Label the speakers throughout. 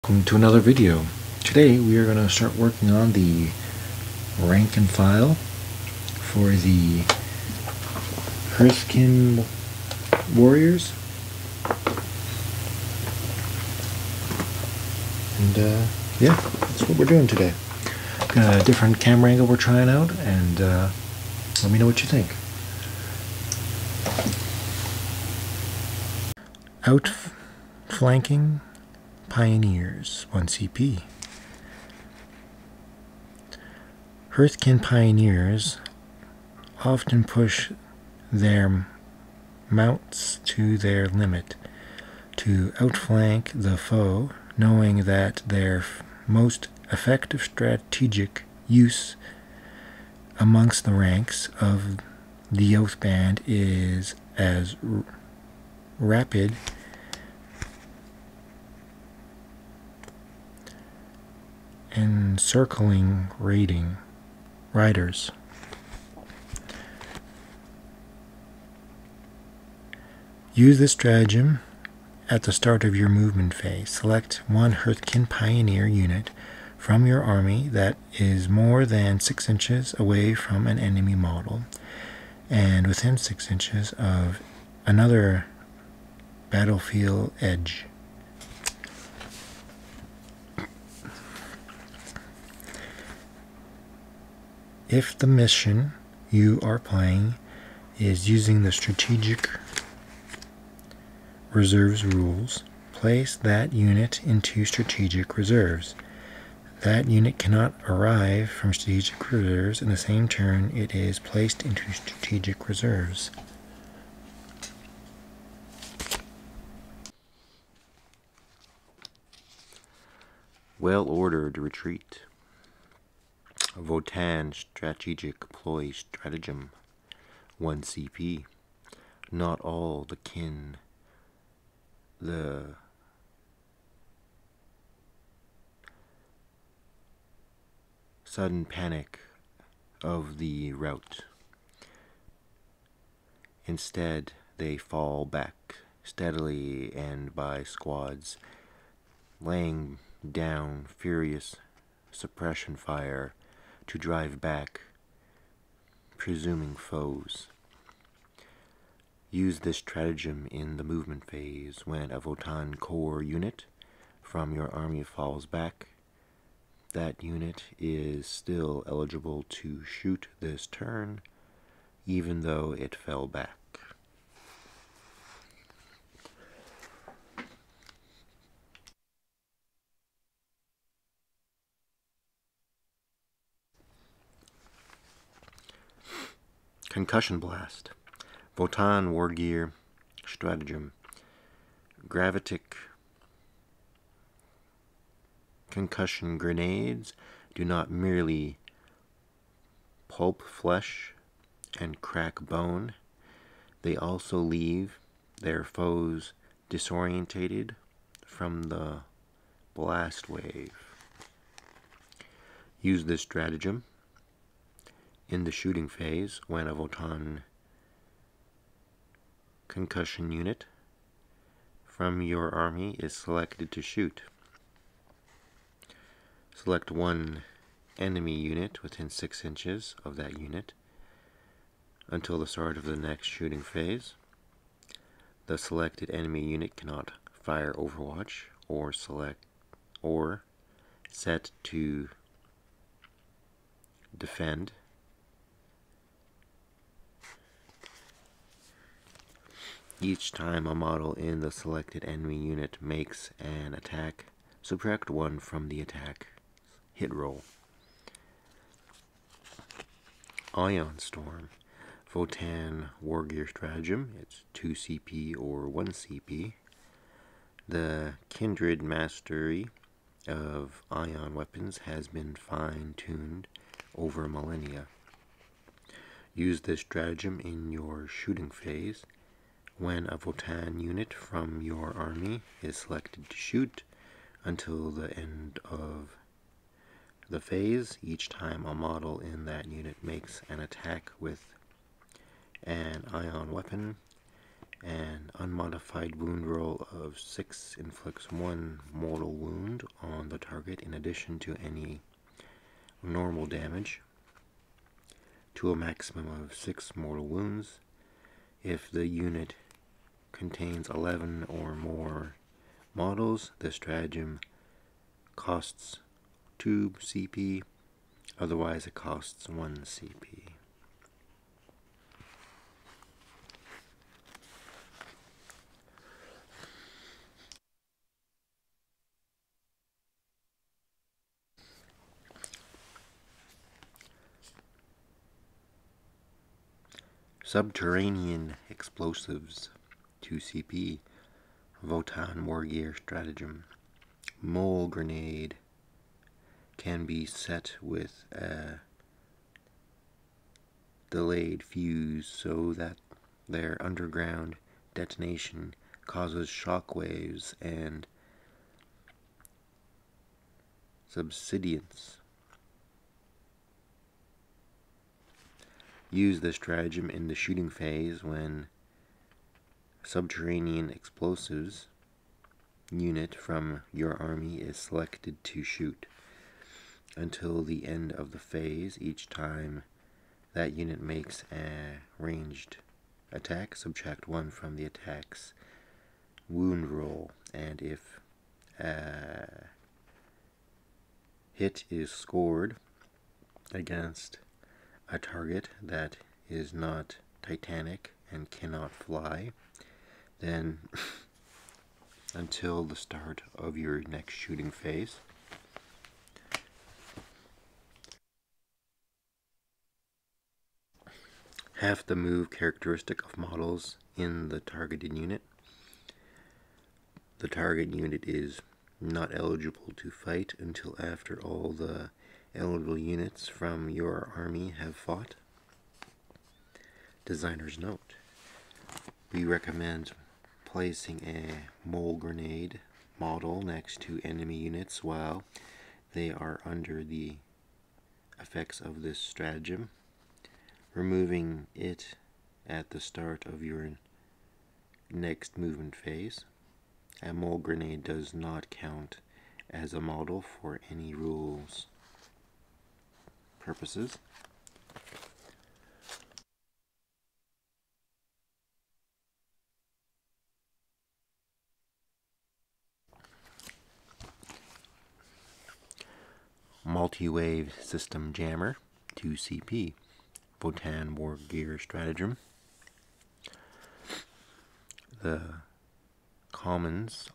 Speaker 1: Welcome to another video. Today we are going to start working on the rank and file for the Hearthkin warriors. And yeah, that's what we're doing today. Got a different camera angle we're trying out, and let me know what you think. Outflanking Pioneers, 1 CP. Hearthkin Pioneers often push their mounts to their limit to outflank the foe, knowing that their most effective strategic use amongst the ranks of the Oath Band is as rapid encircling riders. Use this stratagem at the start of your movement phase. Select one Hearthkin Pioneer unit from your army that is more than 6 inches away from an enemy model and within 6 inches of another battlefield edge. If the mission you are playing is using the strategic reserves rules, place that unit into strategic reserves. That unit cannot arrive from strategic reserves in the same turn it is placed into strategic reserves.
Speaker 2: Well-ordered retreat. Votann strategic ploy stratagem, 1 CP. Not all the sudden panic of the rout. Instead, they fall back steadily and by squads, laying down furious suppression fire to drive back presuming foes. Use this stratagem in the movement phase when a Votann core unit from your army falls back. That unit is still eligible to shoot this turn, even though it fell back. Concussion Blast. Votann War Gear Stratagem. Gravitic concussion grenades do not merely pulp flesh and crack bone, they also leave their foes disorientated from the blast wave. Use this stratagem in the shooting phase when a Votann concussion unit from your army is selected to shoot. Select one enemy unit within 6 inches of that unit until the start of the next shooting phase. The selected enemy unit cannot fire Overwatch or set to defend. Each time a model in the selected enemy unit makes an attack, subtract 1 from the attack hit roll. Ion Storm. Votann Wargear Stratagem. It's 2 CP or 1 CP. The kindred mastery of ion weapons has been fine-tuned over millennia. Use this stratagem in your shooting phase when a Votann unit from your army is selected to shoot until the end of the phase. Each time a model in that unit makes an attack with an ion weapon, An unmodified wound roll of 6 inflicts 1 mortal wound on the target in addition to any normal damage, to a maximum of 6 mortal wounds. If the unit contains 11 or more models, the stratagem costs 2 CP, otherwise it costs 1 CP. Subterranean explosives, 2 CP. Votann Wargear stratagem. Mole grenade can be set with a delayed fuse so that their underground detonation causes shockwaves and subsidence. Use this stratagem in the shooting phase when subterranean explosives unit from your army is selected to shoot. Until the end of the phase, each time that unit makes a ranged attack, subtract 1 from the attack's wound roll, and if a hit is scored against a target that is not titanic and cannot fly, then until the start of your next shooting phase, half the move characteristic of models in the targeted unit. The target unit is not eligible to fight until after all the eligible units from your army have fought. Designer's note: we recommend placing a mole grenade model next to enemy units while they are under the effects of this stratagem, removing it at the start of your next movement phase. A mole grenade does not count as a model for any rules purposes. Multi-wave system jammer, 2 CP. Votann Wargear stratagem. The commons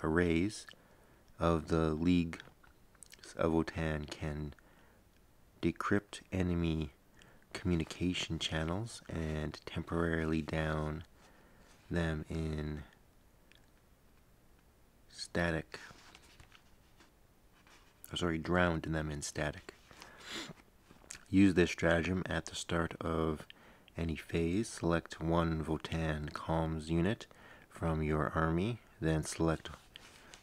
Speaker 2: arrays of the League of Votann can decrypt enemy communication channels and temporarily drown them in static. Use this stratagem at the start of any phase. Select 1 Votann comms unit from your army, then select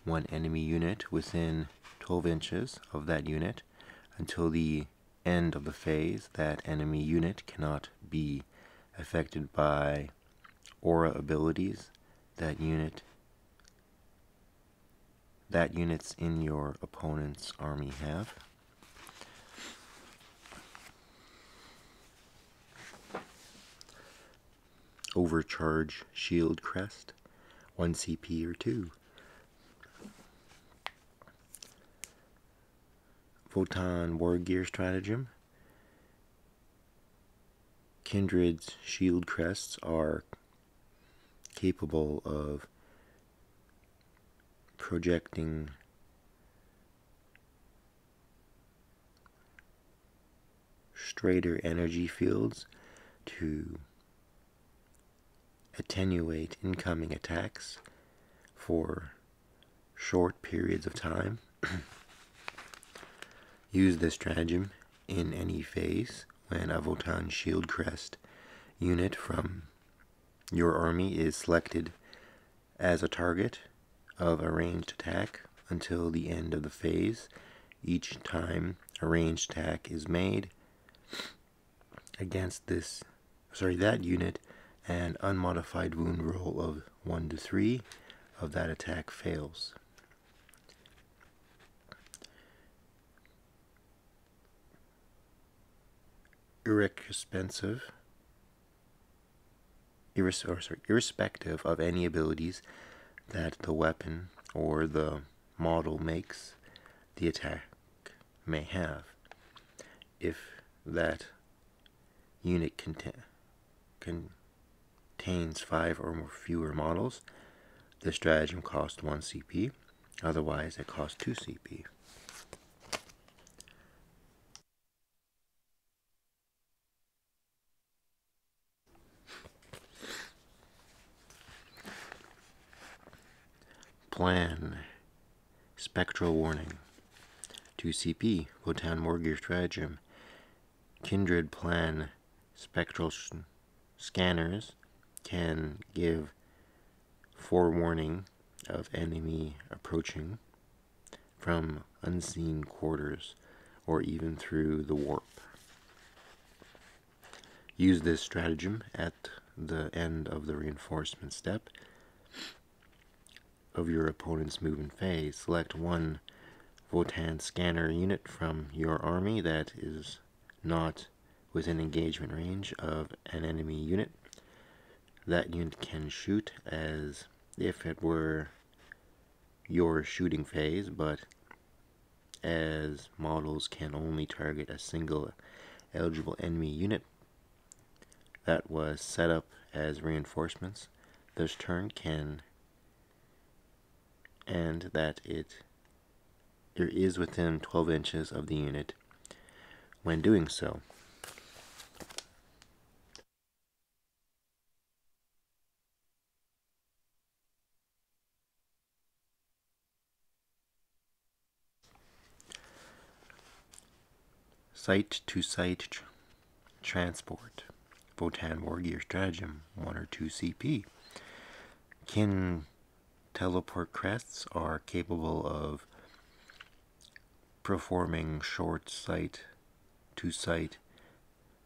Speaker 2: 1 enemy unit within 12 inches of that unit. Until the end of the phase, that enemy unit cannot be affected by aura abilities that units in your opponent's army have. Overcharge shield crest, 1 CP or 2. Votann Wargear stratagem. Kindred's shield crests are capable of projecting straighter energy fields to attenuate incoming attacks for short periods of time. Use this stratagem in any phase when a Votann shield crest unit from your army is selected as a target of a ranged attack until the end of the phase. Each time a ranged attack is made against that unit An unmodified wound roll of 1 to 3 of that attack fails. Irrespective of any abilities that the weapon or the model makes, the attack may have. If that unit contains 5 or more fewer models, the stratagem costs 1 CP, otherwise it costs 2 CP. Plan. Spectral Warning. 2 CP. Votann Wargear Stratagem. Kindred Plan. Spectral scanners can give forewarning of enemy approaching from unseen quarters or even through the warp. Use this stratagem at the end of the reinforcement step of your opponent's movement phase. Select one Votann scanner unit from your army that is not within engagement range of an enemy unit. That unit can shoot as if it were your shooting phase, but as models can only target a single eligible enemy unit that was set up as reinforcements, this turn can and that it is within 12 inches of the unit when doing so. Site-to-site transport. Votann Wargear Stratagem, 1 or 2 CP. Kin teleport crests are capable of performing short site-to-site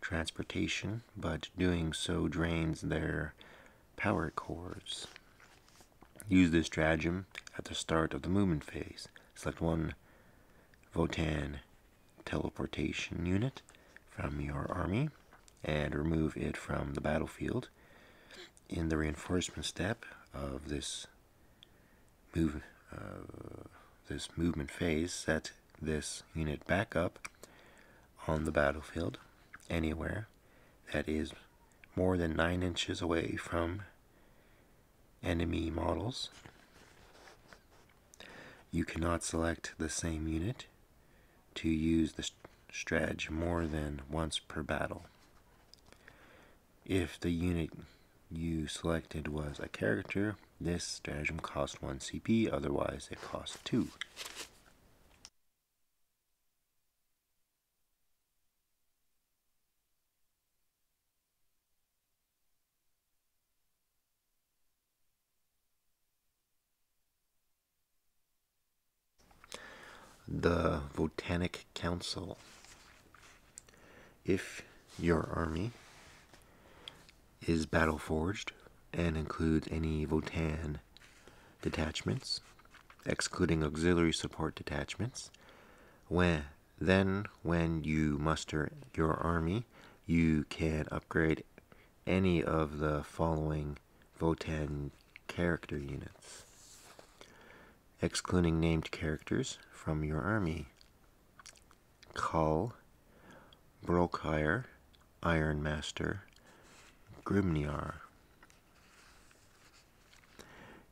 Speaker 2: transportation, but doing so drains their power cores. Use this stratagem at the start of the movement phase. Select one Votann teleportation unit from your army and remove it from the battlefield. In the reinforcement step of this movement phase, set this unit back up on the battlefield anywhere that is more than 9 inches away from enemy models. You cannot select the same unit to use the stratagem more than once per battle. If the unit you selected was a character, this stratagem costs 1 CP, otherwise it costs 2. The Votannic Council. If your army is battle-forged and includes any Votann detachments, excluding auxiliary support detachments, when you muster your army, you can upgrade any of the following Votann character units, excluding named characters from your army: Kull, Brokire, Iron Master, Grimniar.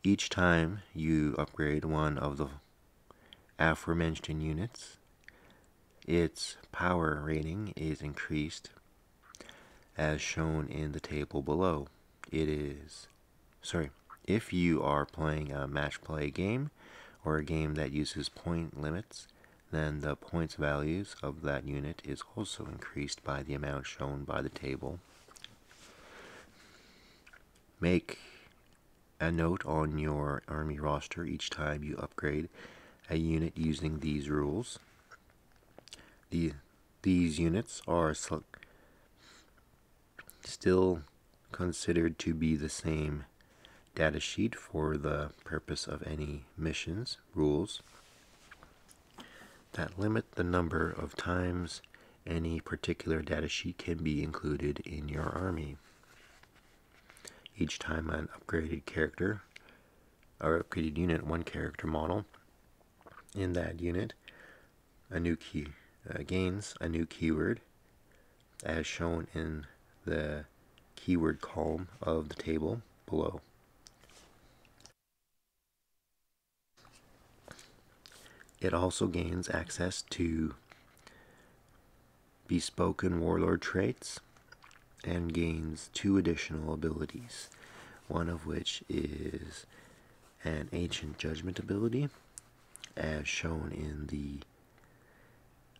Speaker 2: Each time you upgrade one of the aforementioned units, its power rating is increased as shown in the table below. If you are playing a match play game or a game that uses point limits, then the points values of that unit is also increased by the amount shown by the table. Make a note on your army roster each time you upgrade a unit using these rules. These units are still considered to be the same datasheet for the purpose of any missions rules that limit the number of times any particular datasheet can be included in your army. Each time an upgraded character or upgraded unit, one character model in that unit, a new key gains a new keyword as shown in the keyword column of the table below. It also gains access to bespoken warlord traits and gains 2 additional abilities, one of which is an ancient judgment ability as shown in the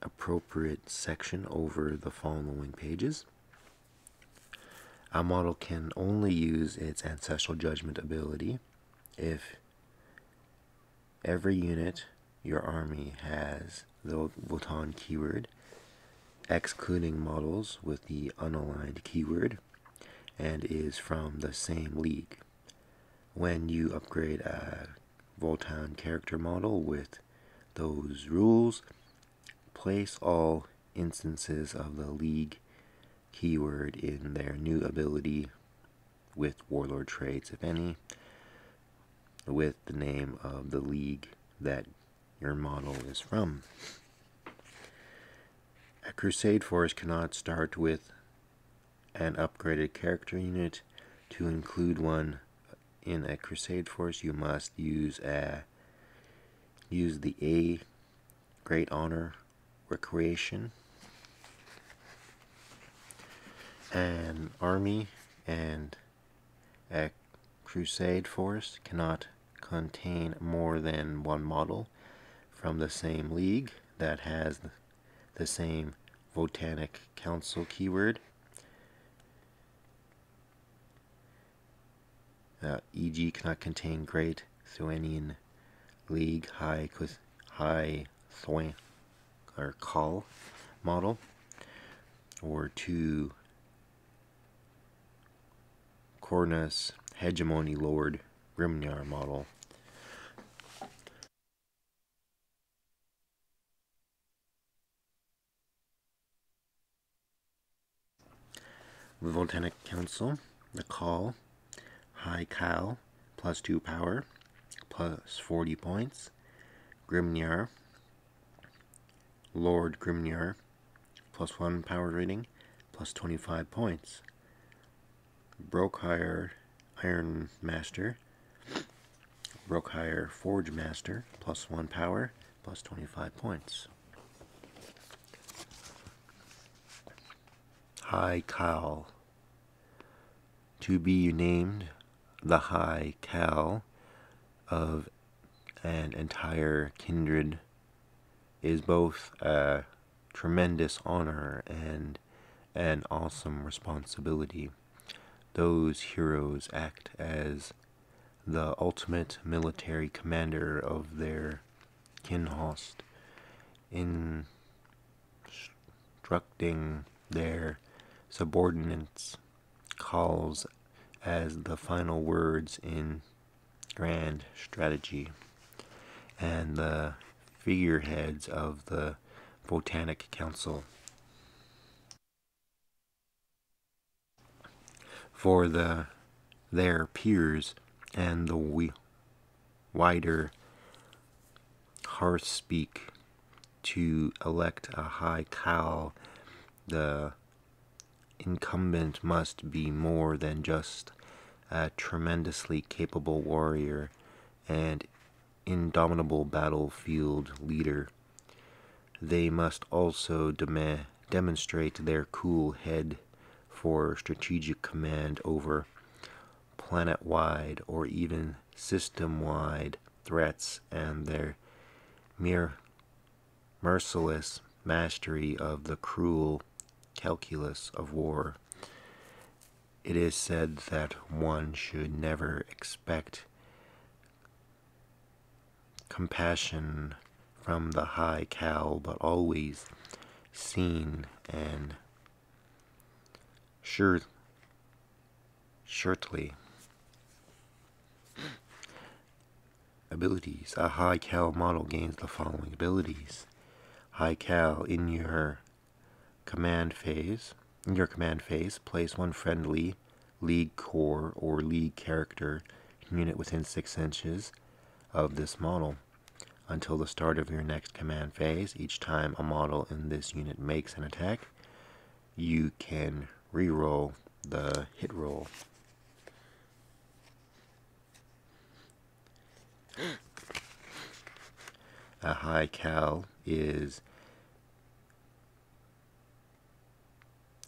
Speaker 2: appropriate section over the following pages. A model can only use its ancestral judgment ability if every unit your army has the Votann keyword, excluding models with the unaligned keyword, and is from the same league. When you upgrade a Votann character model with those rules, place all instances of the league keyword in their new ability with warlord traits, if any, with the name of the league that your model is from. A crusade force cannot start with an upgraded character unit. To include one in a crusade force, you must use the A Great Honor Recreation. An army and a crusade force cannot contain more than one model from the same league that has the same Votannic Council keyword, e.g. cannot contain Great Thuanian League High Thuan or Call model, or 2 Cornus Hegemony Lord Grimnyar model. The Votannic Council, the Call, High Cal, plus 2 power, plus 40 points. Grimnyar, Lord Grimnyar, plus 1 power rating, plus 25 points. Brokehire Iron Master, Brokehire Forge Master, plus 1 power, plus 25 points. High Cal, to be named the High Cal of an entire kindred is both a tremendous honor and an awesome responsibility. Those heroes act as the ultimate military commander of their kinhost, instructing their subordinates calls as the final words in grand strategy, and the figureheads of the Votannic Council. For their peers and the wider hearthspeak to elect a High Cal, the incumbent must be more than just a tremendously capable warrior and indomitable battlefield leader. They must also demonstrate their cool head for strategic command over planet-wide or even system-wide threats, and their merciless mastery of the cruel calculus of war. It is said that one should never expect compassion from the High Cal, but always seen and sure shortly. Abilities. A high cal model gains the following abilities. High cal in your command phase. In your command phase, place one friendly League Core or League character unit within 6 inches of this model until the start of your next command phase. Each time a model in this unit makes an attack, you can reroll the hit roll. A high cal is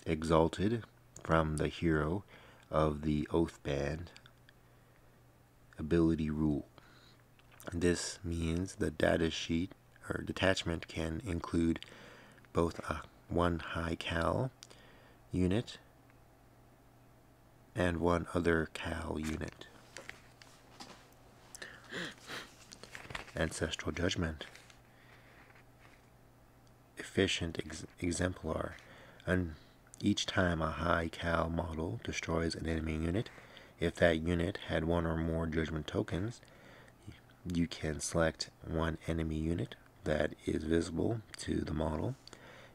Speaker 2: exalted from the hero of the Oath Band ability rule. This means the data sheet or detachment can include both one high cal unit and one other cal unit. Ancestral Judgment. Efficient exemplar. And each time a high cal model destroys an enemy unit, if that unit had one or more judgment tokens, you can select one enemy unit that is visible to the model.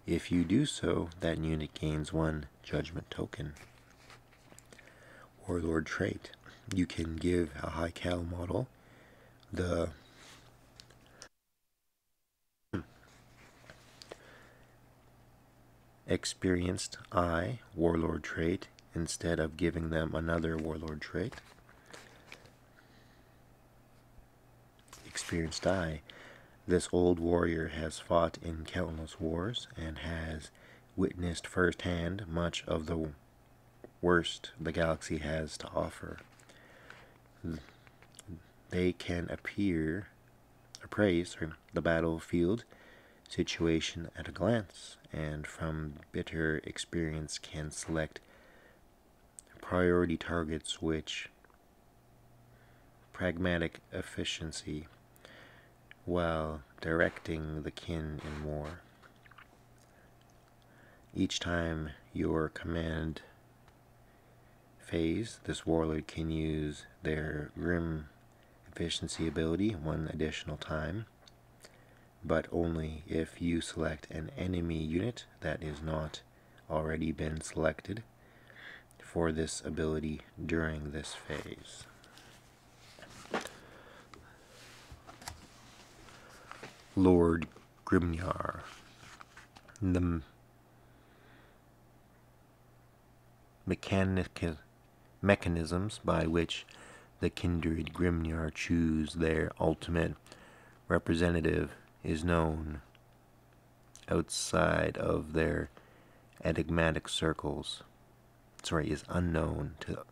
Speaker 2: If you do so, that unit gains one judgment token. Warlord trait. You can give a high cal model the experienced eye warlord trait instead of giving them another warlord trait. Experienced eye. This old warrior has fought in countless wars and has witnessed firsthand much of the worst the galaxy has to offer. They can appraise the battlefield situation at a glance, and from bitter experience can select priority targets which pragmatic efficiency while directing the kin in war. Each time your command phase, this warlord can use their grim efficiency ability one additional time, but only if you select an enemy unit that is not already been selected for this ability during this phase. Lord Grimnyar. The mechanisms by which the kindred Grimnyar choose their ultimate representative is known outside of their enigmatic circles. Is unknown to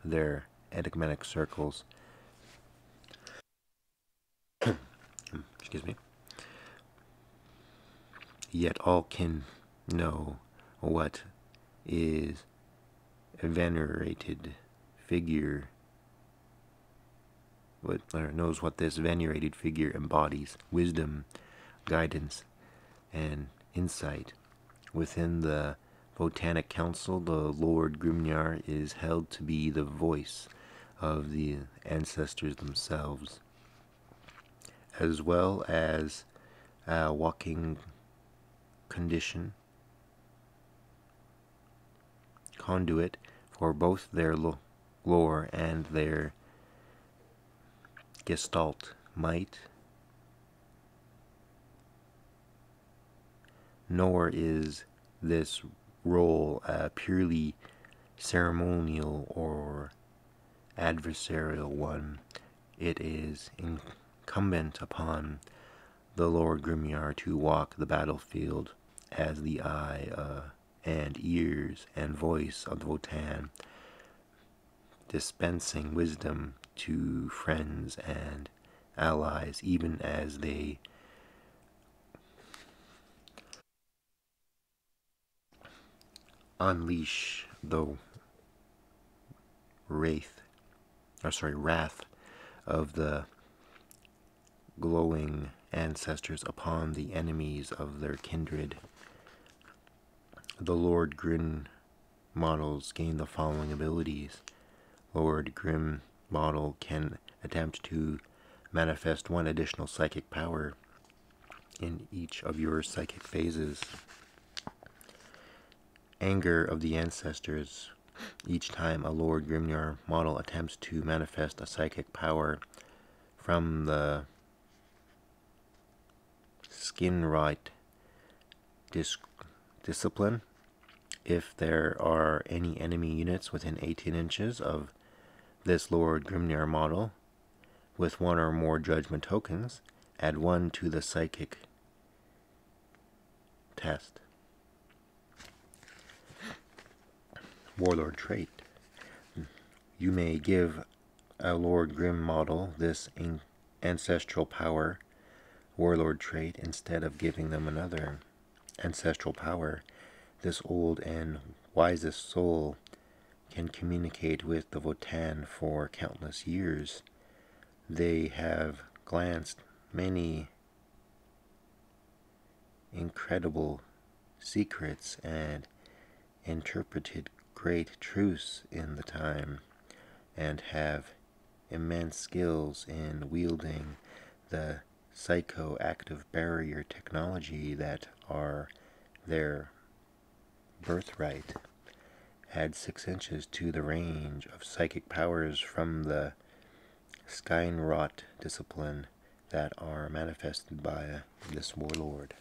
Speaker 2: their enigmatic circles. Excuse me. Yet all can know what is a venerated figure, knows what this venerated figure embodies: wisdom, guidance, and insight. Within the Votannic Council, the Lord Grimnyar is held to be the voice of the ancestors themselves, as well as a walking conduit for both their lore and their gestalt might. Nor is this role a purely ceremonial or adversarial one. It is incumbent upon the Lord Grimnyar to walk the battlefield as the eye and ears and voice of the Votann, dispensing wisdom to friends and allies, even as they unleash the wrath of the glowing ancestors upon the enemies of their kindred. The Lord Grin models gain the following abilities. Lord Grim model can attempt to manifest one additional psychic power in each of your psychic phases. Anger of the Ancestors. Each time a Lord Grimnir model attempts to manifest a psychic power from the Skinrite discipline, if there are any enemy units within 18 inches of this Lord Grimnir model with one or more judgment tokens, add 1 to the psychic test. Warlord trait. You may give a Lord Grim model this ancestral power warlord trait instead of giving them another ancestral power. This old and wisest soul can communicate with the Votann for countless years. They have glanced many incredible secrets and interpreted great truths in the time, and have immense skills in wielding the psychoactive barrier technology that are their birthright. Add 6 inches to the range of psychic powers from the Skynrot discipline that are manifested by this warlord.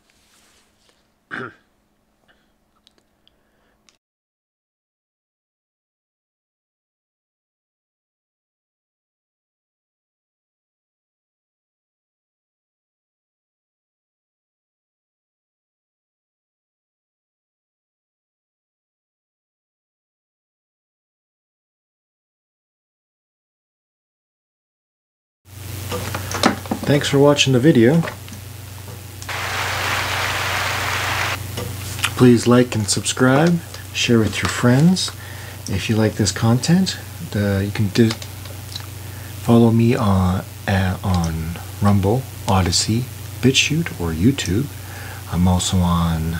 Speaker 1: Thanks for watching the video. Please like and subscribe, share with your friends. If you like this content, you can follow me on Rumble, Odyssey, BitChute, or YouTube. I'm also on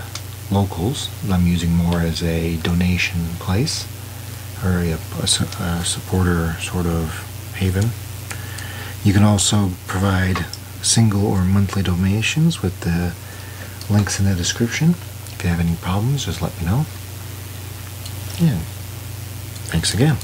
Speaker 1: Locals. I'm using more as a donation place, or a supporter sort of haven. You can also provide single or monthly donations with the links in the description. If you have any problems, just let me know. And thanks again.